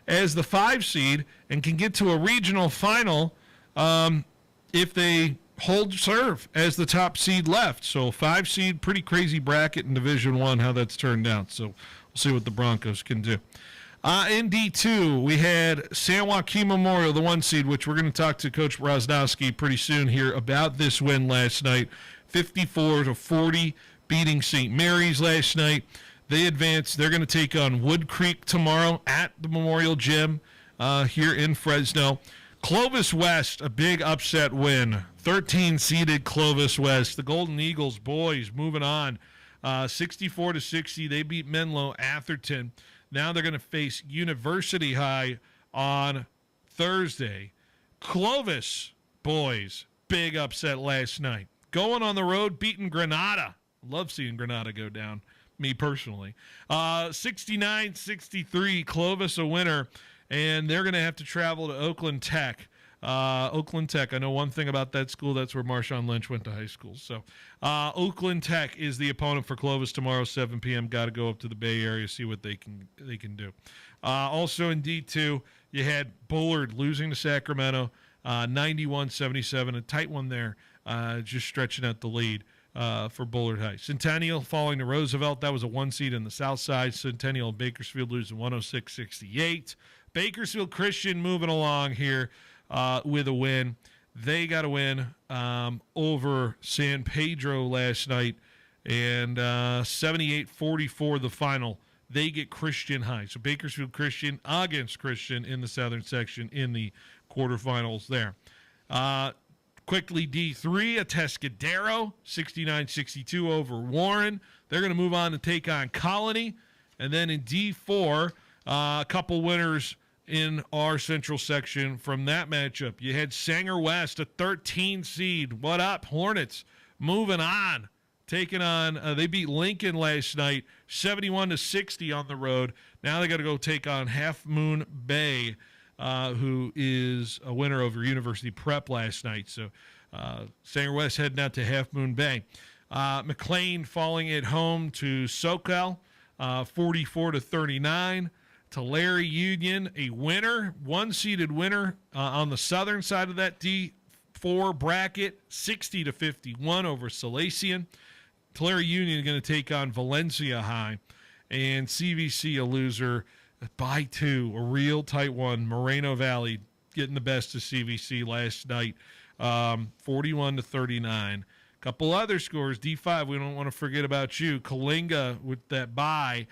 as the 5 seed and can get to a regional final if they hold serve as the top seed left. So 5 seed, pretty crazy bracket in Division I, how that's turned out. So we'll see what the Broncos can do. In D2, we had San Joaquin Memorial, the 1 seed, which we're going to talk to Coach Broznowski pretty soon here about this win last night. 54-40, beating St. Mary's last night. They advance. They're going to take on Wood Creek tomorrow at the Memorial Gym here in Fresno. Clovis West, a big upset win. 13-seeded Clovis West. The Golden Eagles boys moving on. 64-60. They beat Menlo Atherton. Now they're going to face University High on Thursday. Clovis boys, big upset last night. Going on the road, beating Granada. Love seeing Granada go down, me personally. 69-63, Clovis a winner, and they're going to have to travel to Oakland Tech. Oakland Tech, I know one thing about that school, that's where Marshawn Lynch went to high school. So Oakland Tech is the opponent for Clovis tomorrow, 7 p.m. Got to go up to the Bay Area, see what they can do. Also in D2, you had Bullard losing to Sacramento, 91-77, a tight one there, just stretching out the lead for Bullard High. Centennial falling to Roosevelt. That was a 1 seed in the South Side. Centennial and Bakersfield losing 106-68. Bakersfield Christian moving along here with a win. They got a win over San Pedro last night, and 78-44 the final. They get Christian High. So Bakersfield Christian against Christian in the Southern section in the quarterfinals there. Quickly, D3, Atascadero, 69-62 over Warren. They're going to move on to take on Colony. And then in D4, a couple winners in our central section from that matchup. You had Sanger West, a 13 seed. What up, Hornets? Moving on. Taking on, they beat Lincoln last night, 71-60 on the road. Now they got to go take on Half Moon Bay, who is a winner over University Prep last night. So Sanger West heading out to Half Moon Bay. McLean falling at home to SoCal, 44-39. Tulare Union, a winner, 1-seeded winner on the southern side of that D4 bracket, 60-51 over Salesian. Tulare Union going to take on Valencia High, and CVC a loser by 2, a real tight one. Moreno Valley getting the best of CVC last night, 41-39. Couple other scores, D5, we don't want to forget about you. Kalinga with that bye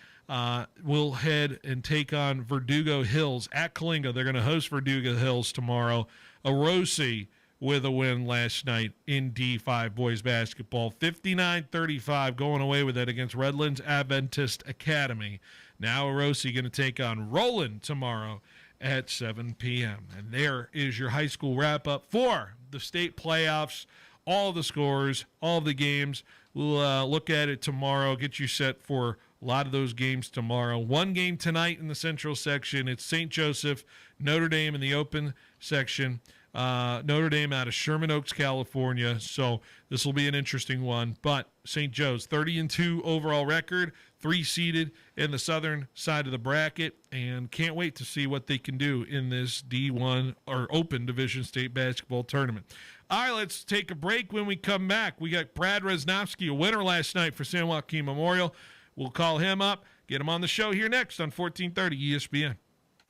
will head and take on Verdugo Hills at Kalinga. They're going to host Verdugo Hills tomorrow. Orosi with a win last night in D5 boys basketball. 59-35 going away with it against Redlands Adventist Academy. Now Orosi going to take on Roland tomorrow at 7 p.m. And there is your high school wrap-up for the state playoffs. All the scores, all the games. We'll look at it tomorrow, get you set for a lot of those games tomorrow. One game tonight in the Central section. It's St. Joseph, Notre Dame in the open section. Notre Dame out of Sherman Oaks, California. So this will be an interesting one. But St. Joe's, 30-2 overall record, 3-seeded in the southern side of the bracket, and can't wait to see what they can do in this D1 or Open Division State Basketball Tournament. All right, let's take a break. When we come back, we got Brad Resnowski, a winner last night for San Joaquin Memorial. We'll call him up, get him on the show here next on 1430 ESPN.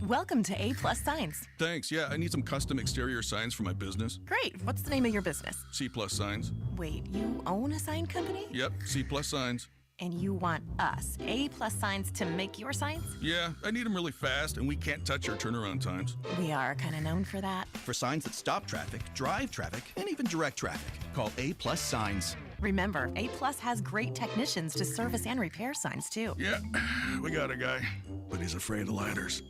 Welcome to A Plus Signs. Thanks. Yeah, I need some custom exterior signs for my business. Great. What's the name of your business? C Plus Signs. Wait, you own a sign company? Yep, C Plus Signs. And you want us, A Plus Signs, to make your signs? Yeah, I need them really fast, and we can't touch our turnaround times. We are kind of known for that. For signs that stop traffic, drive traffic, and even direct traffic, call A Plus Signs. Remember, A Plus has great technicians to service and repair signs, too. Yeah, we got a guy, but he's afraid of ladders.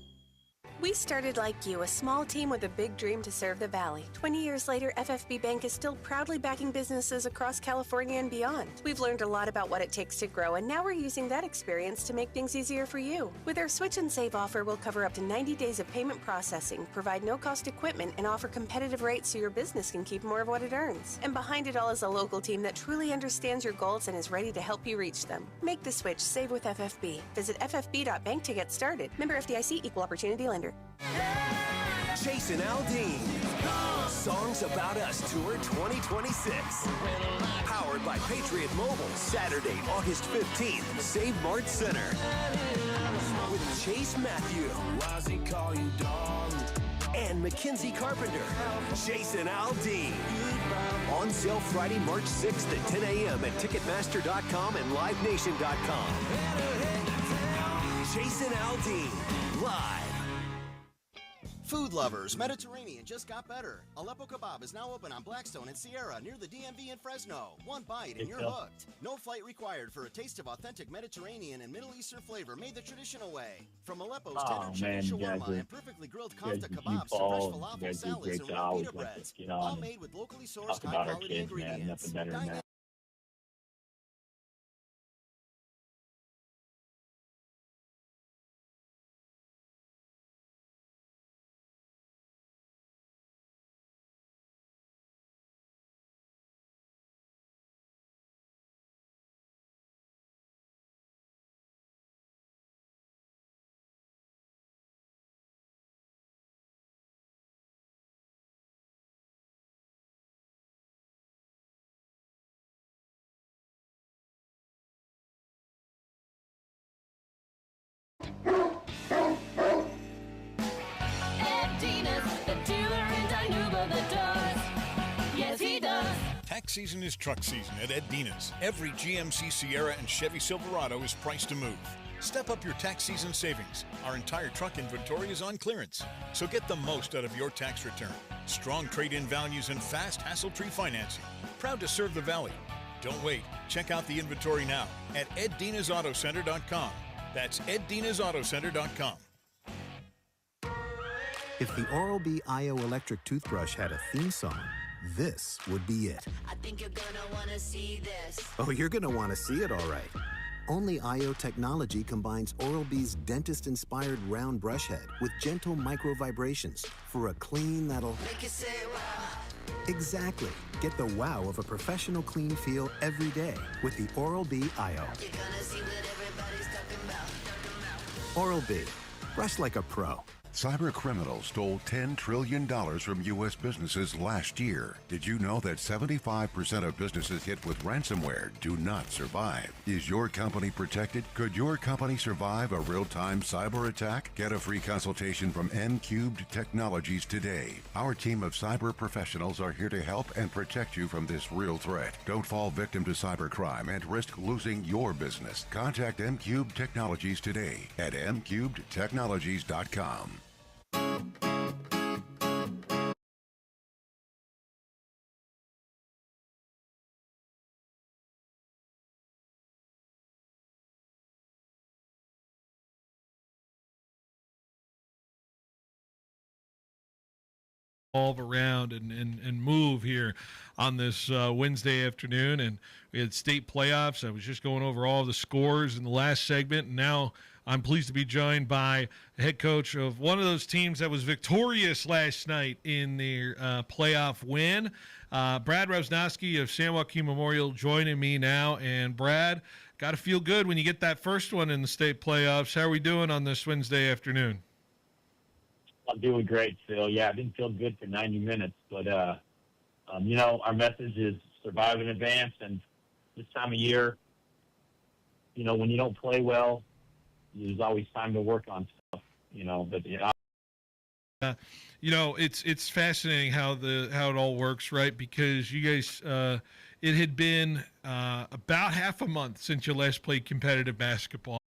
We started like you, a small team with a big dream to serve the Valley. 20 years later, FFB Bank is still proudly backing businesses across California and beyond. We've learned a lot about what it takes to grow, and now we're using that experience to make things easier for you. With our Switch and Save offer, we'll cover up to 90 days of payment processing, provide no-cost equipment, and offer competitive rates so your business can keep more of what it earns. And behind it all is a local team that truly understands your goals and is ready to help you reach them. Make the switch, save with FFB. Visit ffb.bank to get started. Member FDIC, Equal Opportunity Lender. Alexander. Jason Aldean. Songs About Us Tour 2026. Powered by Patriot Mobile. Saturday, August 15th, Save Mart Center. With Chase Matthew. And Mackenzie Carpenter. Jason Aldean. On sale Friday, March 6th at 10 a.m. at Ticketmaster.com and LiveNation.com. Jason Aldean. Live. Food lovers, Mediterranean just got better. Aleppo Kebab is now open on Blackstone and Sierra near the DMV in Fresno. One bite and you're hooked. No flight required for a taste of authentic Mediterranean and Middle Eastern flavor made the traditional way. From Aleppo's tender chicken shawarma and perfectly grilled kofta kebabs to fresh falafel salads and raw pita breads. All made with locally sourced high-quality ingredients. Dine Tax season is truck season at Ed Dina's. Every GMC Sierra and Chevy Silverado is priced to move. Step up your tax season savings. Our entire truck inventory is on clearance, so get the most out of your tax return. Strong trade-in values and fast, hassle-free financing. Proud to serve the Valley. Don't wait. Check out the inventory now at EdDinasAutoCenter.com. That's EdDinasAutoCenter.com. If the Oral-B IO electric toothbrush had a theme song, this would be it. I think you're gonna want to see this. Oh, you're going to want to see it, all right. Only IO technology combines Oral-B's dentist-inspired round brush head with gentle micro vibrations for a clean that'll make you say wow. Exactly. Get the wow of a professional clean feel every day with the Oral-B IO. You're gonna see what everybody's talking about. Oral-B. Brush like a pro. Cyber criminals stole $10 trillion from U.S. businesses last year. Did you know that 75% of businesses hit with ransomware do not survive? Is your company protected? Could your company survive a real-time cyber attack? Get a free consultation from M-Cubed Technologies today. Our team of cyber professionals are here to help and protect you from this real threat. Don't fall victim to cybercrime and risk losing your business. Contact M-Cubed Technologies today at mcubedtechnologies.com. Evolve around and move here on this Wednesday afternoon, and we had state playoffs. I was just going over all the scores in the last segment, and now I'm pleased to be joined by the head coach of one of those teams that was victorious last night in their playoff win. Brad Rosnowski of San Joaquin Memorial joining me now. And Brad, got to feel good when you get that first one in the state playoffs. How are we doing on this Wednesday afternoon? I'm doing great, Phil. Yeah, I didn't feel good for 90 minutes, but our message is survive in advance. And this time of year, when you don't play well, there's always time to work on stuff, but it's fascinating how it all works, right? Because you guys, it had been about half a month since you last played competitive basketball.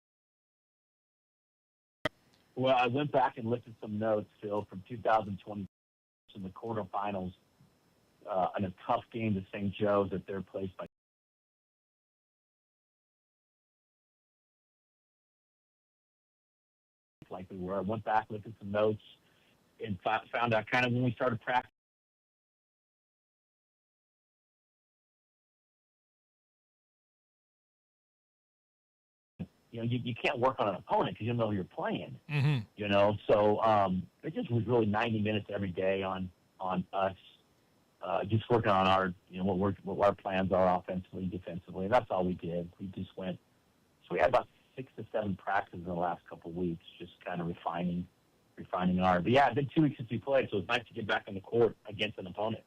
Well, I went back and looked at some notes, Phil, from 2020 in the quarterfinals, in a tough game to St. Joe's at their place by like we were. I went back, looked at some notes, and found out kind of when we started practicing. You can't work on an opponent because you know who you're playing. Mm-hmm. So it just was really 90 minutes every day on us, just working on our, what our plans are offensively, defensively, and that's all we did. We just went. So we had about 6 to 7 practices in the last couple of weeks, just kind of refining finding an art. But yeah, it's been 2 weeks since we played, so it's nice to get back on the court against an opponent.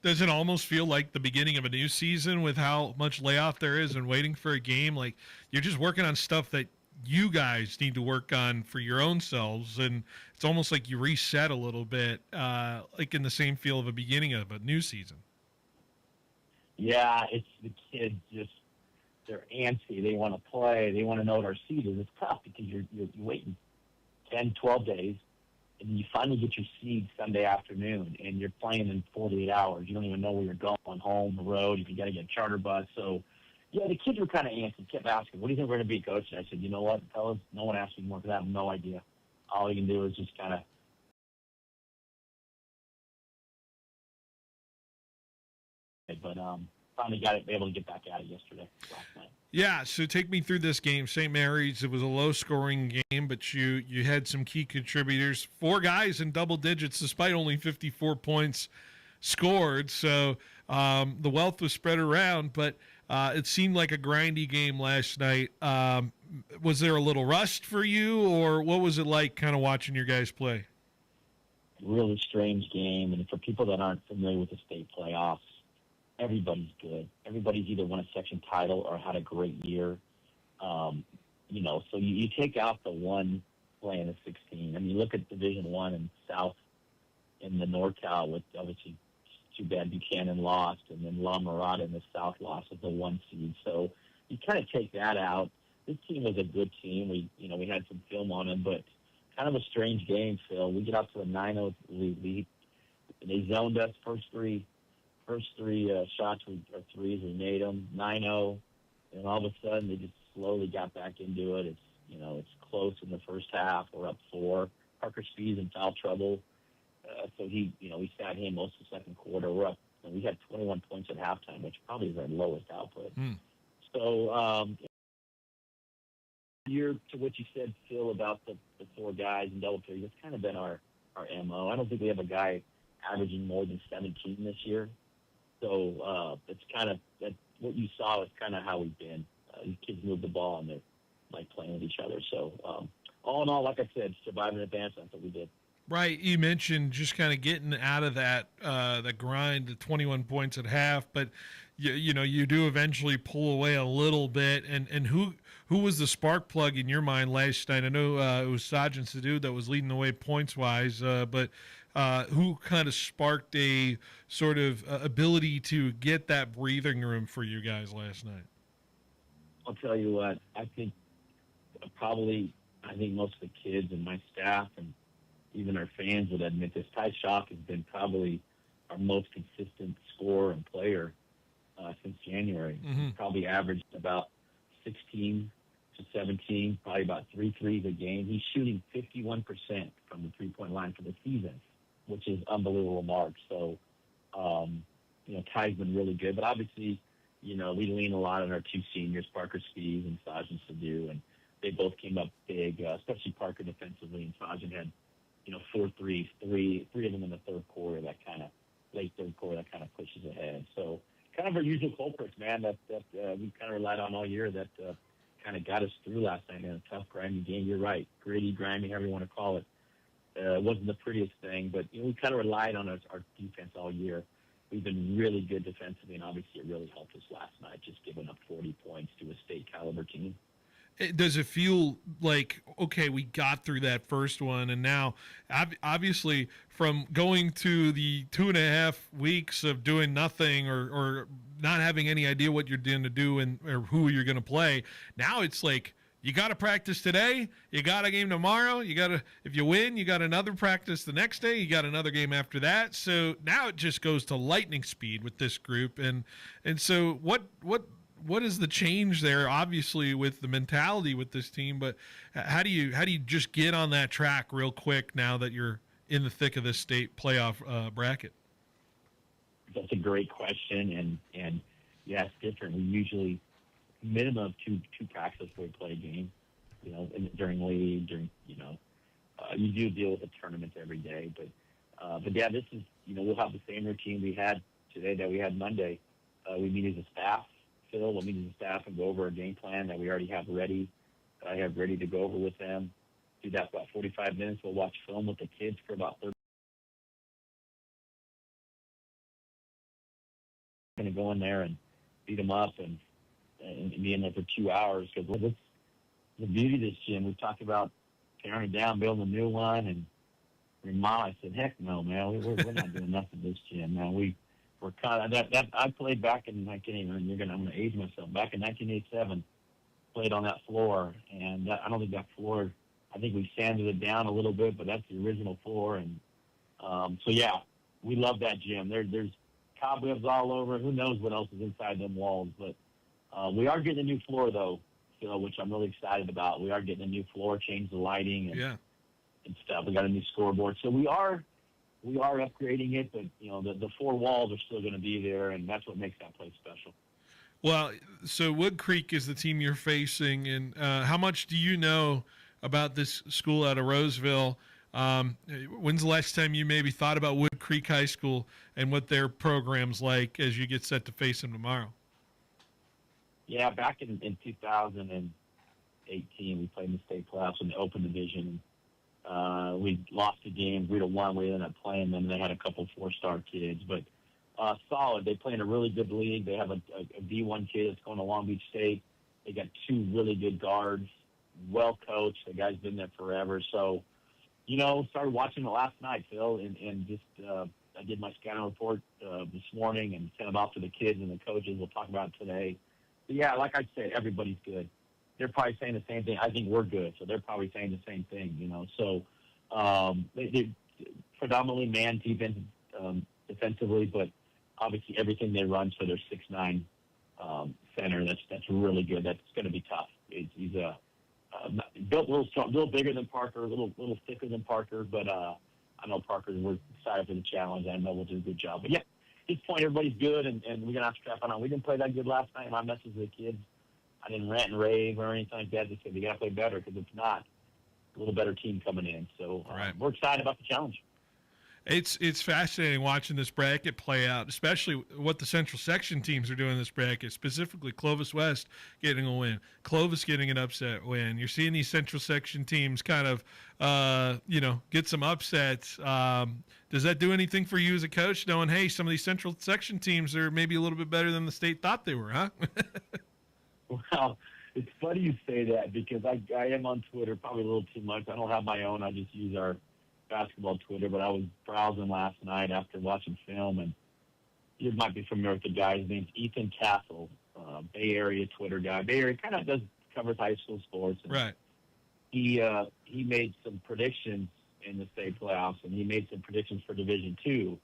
Does it almost feel like the beginning of a new season with how much layoff there is and waiting for a game? Like you're just working on stuff that you guys need to work on for your own selves, and it's almost like you reset a little bit, like in the same feel of a beginning of a new season. Yeah, it's the kids just, they're antsy. They want to play. They want to know what our seed is. It's tough because you're waiting 10, 12 days, and you finally get your seed Sunday afternoon, and you're playing in 48 hours. You don't even know where you're going, home, the road, if you got to get a charter bus. So, yeah, the kids were kind of antsy, kept asking, what do you think we're going to be, Coach? And I said, you know what, fellas, no one asked me more because I have no idea. All you can do is just kind of but finally got it, able to get back at it yesterday, last night. Yeah, so take me through this game. St. Mary's, it was a low-scoring game, but you had some key contributors. 4 guys in double digits despite only 54 points scored. So the wealth was spread around, but it seemed like a grindy game last night. Was there a little rust for you, or what was it like kind of watching your guys play? Really strange game, and for people that aren't familiar with the state playoffs, everybody's good. Everybody's either won a section title or had a great year. You know, so you take out the one playing the 16. I mean, you look at Division I and South in the NorCal with obviously too bad Buchanan lost, and then La Mirada in the South lost as the 1 seed. So you kind of take that out. This team was a good team. We had some film on them, but kind of a strange game, Phil. We get out to a 9-0 lead. They zoned us first three shots or threes, we made them 9-0, and all of a sudden they just slowly got back into it. It's close in the first half. We're up 4. Parker Speed's in foul trouble, so we sat him most of the second quarter. We're up, and we had 21 points at halftime, which probably is our lowest output. So to what you said, Phil, about the 4 guys in double figures, that's kind of been our MO. I don't think we have a guy averaging more than 17 this year. So it's kind of what you saw is kind of how we've been. These kids move the ball and they're like playing with each other. So all in all, like I said, survive and advance. That's what we did. Right. You mentioned just kind of getting out of that the grind, the 21 points at half, but you do eventually pull away a little bit. And who was the spark plug in your mind last night? I know it was Sajin Sadhu that was leading the way points wise, but who kind of sparked a sort of ability to get that breathing room for you guys last night? I'll tell you what, I think most of the kids and my staff and even our fans would admit this. Ty Shock has been probably our most consistent scorer and player since January. Mm-hmm. Probably averaged about 16 to 17, probably about 3 threes a game. He's shooting 51% from the three-point line for the season, which is unbelievable mark. So, Ty's been really good. But obviously, we lean a lot on our 2 seniors, Parker Spees and Sajin Sadhu, and they both came up big, especially Parker defensively, and Sajin had, 4 threes, three of them in the third quarter, late third quarter, that kind of pushes ahead. So kind of our usual culprits, man, that we kind of relied on all year that kind of got us through last night in a tough, grimy game. You're right, gritty, grimy, however you want to call it. It wasn't the prettiest thing, but we kind of relied on our defense all year. We've been really good defensively, and obviously it really helped us last night, just giving up 40 points to a state caliber team. Does it feel like, okay, we got through that first one, and now obviously from going to the 2.5 weeks of doing nothing or not having any idea what you're going to do or who you're going to play, now it's like, you got to practice today. You got a game tomorrow. If you win, you got another practice the next day. You got another game after that. So now it just goes to lightning speed with this group. And so what is the change there? Obviously with the mentality with this team, but how do you just get on that track real quick now that you're in the thick of this state playoff bracket? That's a great question, and yeah, it's different. We usually minimum of two practices before we play a game, during league, you do deal with the tournament every day, but yeah, this is, we'll have the same routine we had today that we had Monday. We meet as a staff, Phil, we'll meet as a staff and go over a game plan that we already have ready. I have ready to go over with them, do that for about 45 minutes. We'll watch film with the kids for about 30 going to go in there and beat them up and be in there for 2 hours. Because the beauty of this gym, we've talked about tearing it down, building a new one, and remodel. I said, heck no, man, we're not doing nothing in this gym, man. We're kind of that. I played back in, I can't even. I'm going to age myself. Back in 1987, played on that floor, and I don't think that floor. I think we sanded it down a little bit, but that's the original floor. And so yeah, we love that gym. There's cobwebs all over. Who knows what else is inside them walls? But we are getting a new floor though, Phil, which I'm really excited about. We are getting a new floor, change the lighting and stuff. We got a new scoreboard, so we are upgrading it. But you know, the four walls are still going to be there, and that's what makes that place special. Well, so Wood Creek is the team you're facing, and how much do you know about this school out of Roseville? When's the last time you maybe thought about Wood Creek High School and what their program's like as you get set to face them tomorrow? Yeah, back in 2018, we played in the state playoffs in the Open Division. We lost a game 3-1. We ended up playing them. They had a couple four-star kids, but solid. They play in a really good league. They have a D1 kid that's going to Long Beach State. They got two really good guards, well coached. The guy's been there forever. So, you know, started watching it last night, Phil, and just I did my scouting report this morning and sent it off to the kids and the coaches. We'll talk about it today. But yeah, like I said, everybody's good. They're probably saying the same thing. I think we're good, so they're probably saying the same thing, you know. So they predominantly man defense defensively, but obviously everything they run for their 6'9" center. That's really good. That's going to be tough. He's built a little strong, a little bigger than Parker, a little thicker than Parker, but I know Parker. We're excited for the challenge. I know we'll do a good job. But yeah, at this point everybody's good, and we're gonna have to strap on. We didn't play that good last night. My message to the kids, I didn't rant and rave or anything like that. They said, we got to play better, because if not, a little better team coming in. So we're excited about the challenge. It's fascinating watching this bracket play out, especially what the Central Section teams are doing in this bracket, specifically Clovis West getting a win, Clovis getting an upset win. You're seeing these Central Section teams kind of, get some upsets. Does that do anything for you as a coach, knowing, hey, some of these Central Section teams are maybe a little bit better than the state thought they were, huh? Well, it's funny you say that, because I am on Twitter probably a little too much. I don't have my own. I just use our basketball Twitter, but I was browsing last night after watching film, and you might be familiar with the guy. His name's Ethan Castle, Bay Area Twitter guy. Bay Area kind of covers high school sports. And right. He made some predictions in the state playoffs, and he made some predictions for Division II.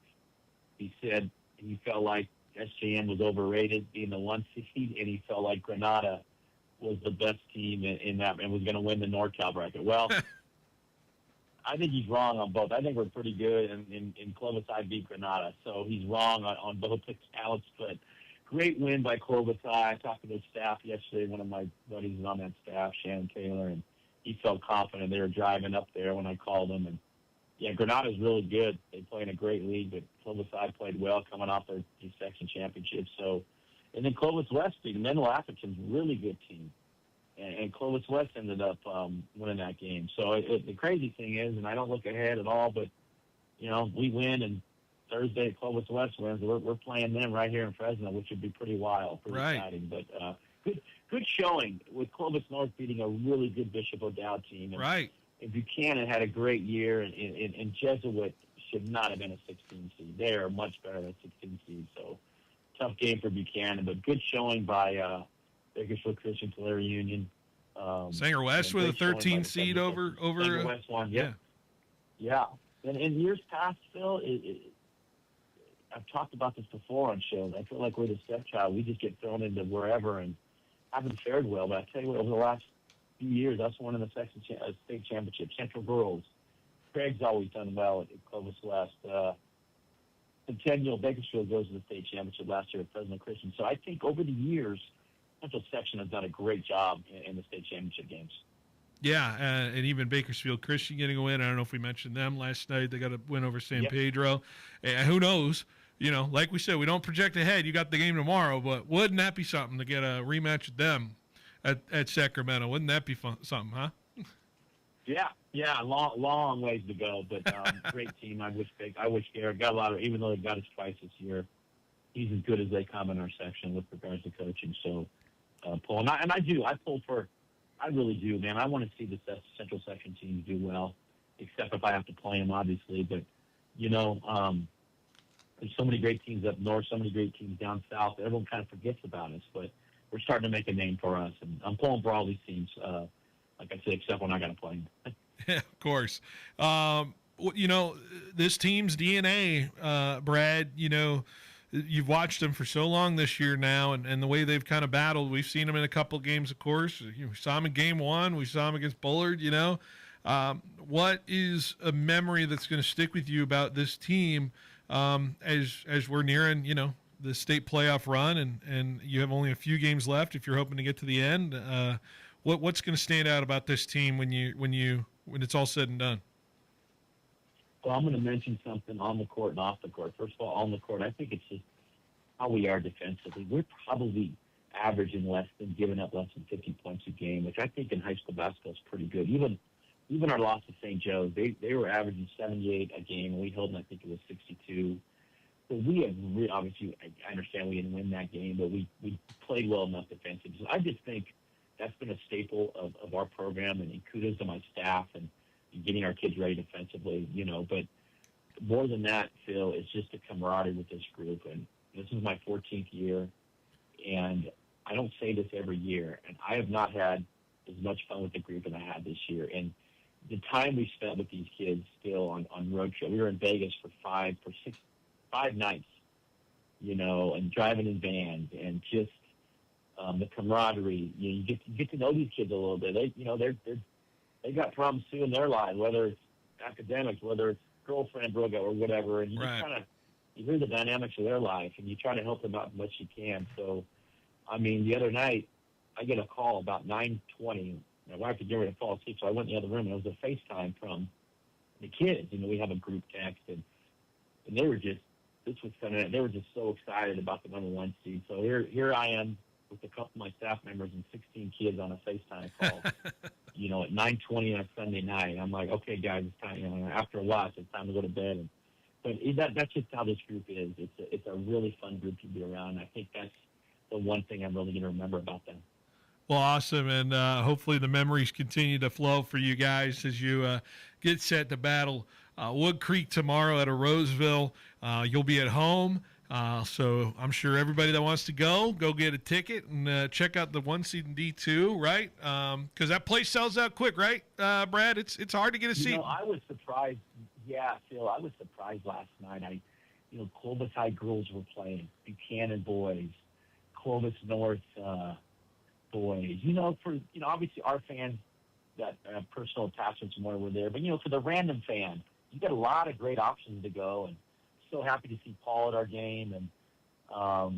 He said he felt like SJM was overrated being the 1 seed, and he felt like Granada was the best team in that and was going to win the NorCal bracket. Well, I think he's wrong on both. I think we're pretty good, and in Clovis I beat Granada, so he's wrong on both accounts. But great win by Clovis I talked to their staff yesterday. One of my buddies is on that staff, Shannon Taylor, and he felt confident. They were driving up there when I called them, and yeah, Granada's really good. They play in a great league, but Clovis I played well coming off their section championship. So, and then Clovis West, the Menlo Atherton's really good team. And Clovis West ended up winning that game. So the crazy thing is, and I don't look ahead at all, but, you know, we win, and Thursday Clovis West wins. We're playing them right here in Fresno, which would be pretty wild, pretty exciting. But good showing with Clovis North beating a really good Bishop O'Dowd team. And, right. And Buchanan had a great year, and Jesuit should not have been a 16 seed. They are much better than a 16 seed. So tough game for Buchanan, but good showing by Bakersfield Christian Tulare Union. Sanger West with a 13 seed over Sanger West one, yeah. And in years past, Phil, I've talked about this before on shows. I feel like we're the stepchild. We just get thrown into wherever and haven't fared well. But I tell you what, over the last few years, that's one of the state championships. Central Girls. Craig's always done well at Clovis West. Centennial Bakersfield goes to the state championship last year at Fresno Christian. So I think over the years, Central Section has done a great job in the state championship games. Yeah, and even Bakersfield Christian getting a win. I don't know if we mentioned them last night. They got a win over San Pedro. And who knows? You know, like we said, we don't project ahead. You got the game tomorrow, but wouldn't that be something to get a rematch with them at Sacramento? Wouldn't that be something, huh? Yeah, Yeah, long ways to go, but great team. I wish Garrett got a lot of, even though they got us twice this year, he's as good as they come in our section with regards to coaching. So, pull, I really do, man. I want to see the Central Section teams do well, except if I have to play them, obviously. But, there's so many great teams up north, so many great teams down south. Everyone kind of forgets about us, but we're starting to make a name for us. And I'm pulling for all these teams, like I said, except when I got to play them. Yeah, of course. This team's DNA, Brad, you've watched them for so long this year now, and the way they've kind of battled. We've seen them in a couple of games, of course. We saw them in game one. We saw them against Bullard, What is a memory that's going to stick with you about this team as we're nearing, the state playoff run, and you have only a few games left if you're hoping to get to the end? What's going to stand out about this team when it's all said and done? Well, I'm going to mention something on the court and off the court. First of all, on the court, I think it's just how we are defensively. We're probably averaging giving up less than 50 points a game, which I think in high school basketball is pretty good. Even our loss to St. Joe's, they were averaging 78 a game, and we held them, I think it was 62. So we have obviously, I understand we didn't win that game, but we played well enough defensively. So I just think that's been a staple of our program, and kudos to my staff and getting our kids ready defensively, But more than that, Phil, it's just a camaraderie with this group. And this is my 14th year, and I don't say this every year, and I have not had as much fun with the group as I had this year. And the time we spent with these kids still on road trip, we were in Vegas for five nights, and driving in vans, and just the camaraderie. You get to know these kids a little bit. They got problems too in their lives, whether it's academics, whether it's girlfriend broke up or whatever, and you just kind of you hear the dynamics of their life, and you try to help them out as much as you can. So, the other night I get a call about 9:20. My wife was getting ready to fall asleep, so I went in the other room, and it was a FaceTime from the kids. We have a group text, and they were just, this was coming in. They were just so excited about the number one seed. So here I am with a couple of my staff members and 16 kids on a FaceTime call, at 9:20 on a Sunday night. I'm like, okay, guys, it's time. After a while, it's time to go to bed. But that's just how this group is. It's a really fun group to be around. I think that's the one thing I'm really going to remember about them. Well, awesome, and hopefully the memories continue to flow for you guys as you get set to battle Wood Creek tomorrow at Roseville. You'll be at home, so I'm sure everybody that wants to go get a ticket and check out the 1 seed in D2, right? Because that place sells out quick, right, Brad? It's hard to get a seat. I was surprised. Yeah, Phil, I was surprised last night. Clovis High girls were playing, Buchanan boys, Clovis North boys. Obviously our fans that have personal attachments more were there, but for the random fan, you got a lot of great options to go, and so happy to see Paul at our game, and so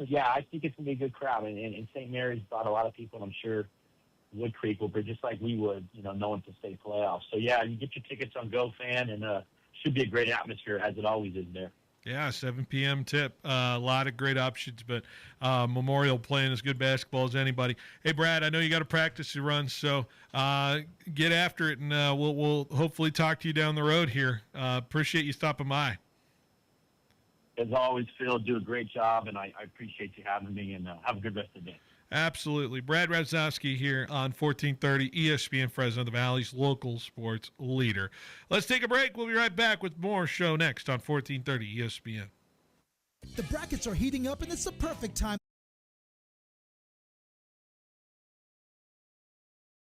yeah, I think it's gonna be a good crowd, and St. Mary's brought a lot of people, and I'm sure Wood Creek will be just like we would, knowing to state playoffs. So yeah, you get your tickets on GoFan, and should be a great atmosphere as it always is there. Yeah, 7 p.m. tip. A lot of great options, but Memorial playing as good basketball as anybody. Hey, Brad, I know you got to practice your runs, so get after it, and we'll hopefully talk to you down the road here. Appreciate you stopping by. As always, Phil, do a great job, and I appreciate you having me, and have a good rest of the day. Absolutely. Brad Radzowski here on 1430 ESPN Fresno, the Valley's local sports leader. Let's take a break. We'll be right back with more show next on 1430 ESPN. The brackets are heating up, and it's the perfect time.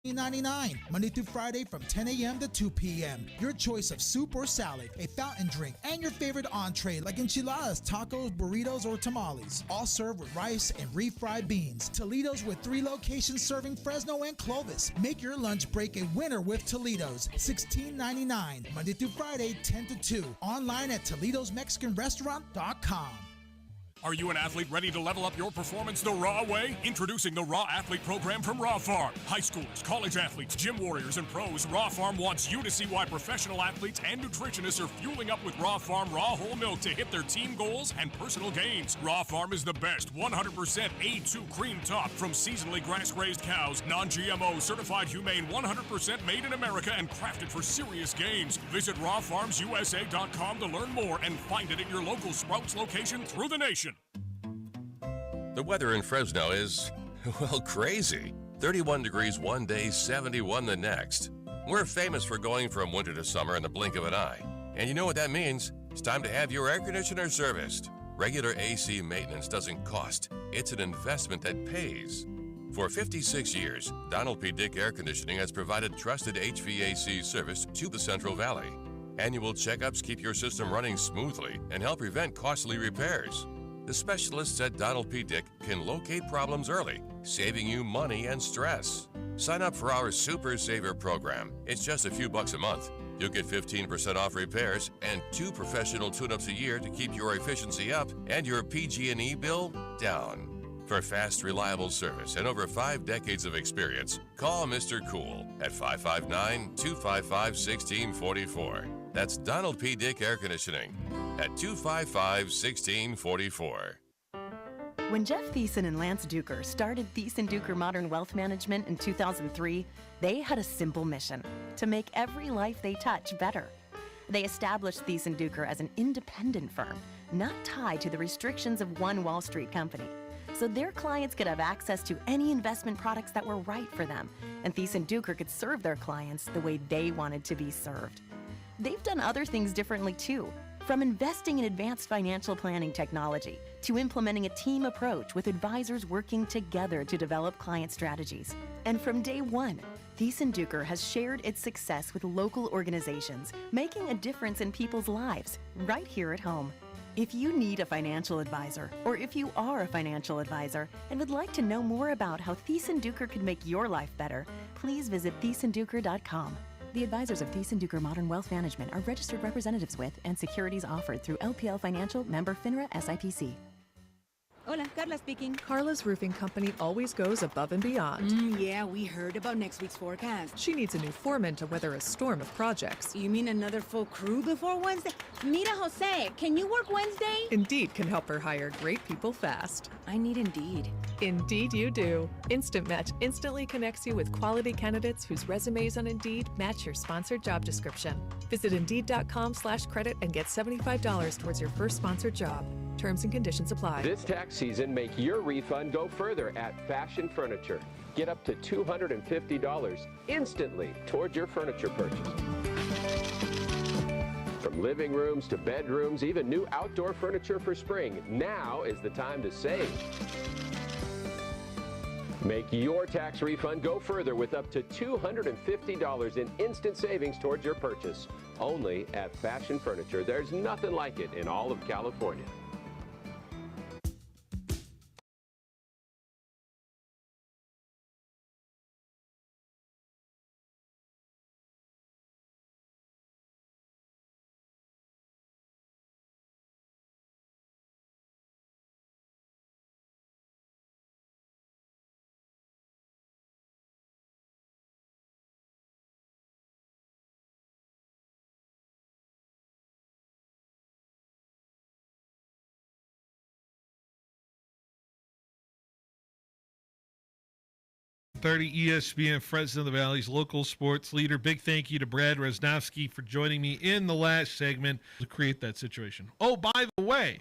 $99 Monday through Friday from 10 a.m. to 2 p.m. Your choice of soup or salad, a fountain drink, and your favorite entree like enchiladas, tacos, burritos, or tamales. All served with rice and refried beans. Toledo's with 3 locations serving Fresno and Clovis. Make your lunch break a winner with Toledo's. $16.99 Monday through Friday, 10 to 2. Online at ToledosMexicanRestaurant.com. Are you an athlete ready to level up your performance the raw way? Introducing the Raw Athlete Program from Raw Farm. High schoolers, college athletes, gym warriors, and pros, Raw Farm wants you to see why professional athletes and nutritionists are fueling up with Raw Farm raw whole milk to hit their team goals and personal gains. Raw Farm is the best 100% A2 cream top from seasonally grass-raised cows, non-GMO, certified humane, 100% made in America, and crafted for serious gains. Visit rawfarmsusa.com to learn more and find it at your local Sprouts location through the nation. The weather in Fresno is, well, crazy. 31 degrees one day, 71 the next. We're famous for going from winter to summer in the blink of an eye. And you know what that means? It's time to have your air conditioner serviced. Regular AC maintenance doesn't cost. It's an investment that pays. For 56 years, Donald P. Dick Air Conditioning has provided trusted HVAC service to the Central Valley. Annual checkups keep your system running smoothly and help prevent costly repairs. The specialists at Donald P. Dick can locate problems early, saving you money and stress. Sign up for our Super Saver program. It's just a few bucks a month. You'll get 15% off repairs and 2 professional tune-ups a year to keep your efficiency up and your PG&E bill down. For fast, reliable service and over 5 decades of experience, call Mr. Cool at 559-255-1644. That's Donald P. Dick Air Conditioning at 255-1644. When Jeff Thiessen and Lance Duker started Thiessen Duker Modern Wealth Management in 2003, they had a simple mission: to make every life they touch better. They established Thiessen Duker as an independent firm, not tied to the restrictions of one Wall Street company, so their clients could have access to any investment products that were right for them, and Thiessen Duker could serve their clients the way they wanted to be served. They've done other things differently too, from investing in advanced financial planning technology to implementing a team approach with advisors working together to develop client strategies. And from day one, Thiessen Duker has shared its success with local organizations, making a difference in people's lives right here at home. If you need a financial advisor, or if you are a financial advisor and would like to know more about how Thiessen Duker could make your life better, please visit thiessenduker.com. The advisors of Thiessen Duker Modern Wealth Management are registered representatives with and securities offered through LPL Financial, member FINRA SIPC. Hola, Carla speaking. Carla's roofing company always goes above and beyond. Yeah, we heard about next week's forecast. She needs a new foreman to weather a storm of projects. You mean another full crew before Wednesday? Mira, Jose, can you work Wednesday? Indeed can help her hire great people fast. I need Indeed. Indeed you do. Instant Match instantly connects you with quality candidates whose resumes on Indeed match your sponsored job description. Visit Indeed.com/credit and get $75 towards your first sponsored job. Terms and conditions apply. This tax season, make your refund go further at Fashion Furniture. Get up to $250 instantly toward your furniture purchase. From living rooms to bedrooms, even new outdoor furniture for spring, now is the time to save. Make your tax refund go further with up to $250 in instant savings towards your purchase. Only at Fashion Furniture. There's nothing like it in all of California. ESPN Fresno the Valley's local sports leader. Big thank you to Brad Resnowski for joining me in the last segment to create that situation. Oh, by the way,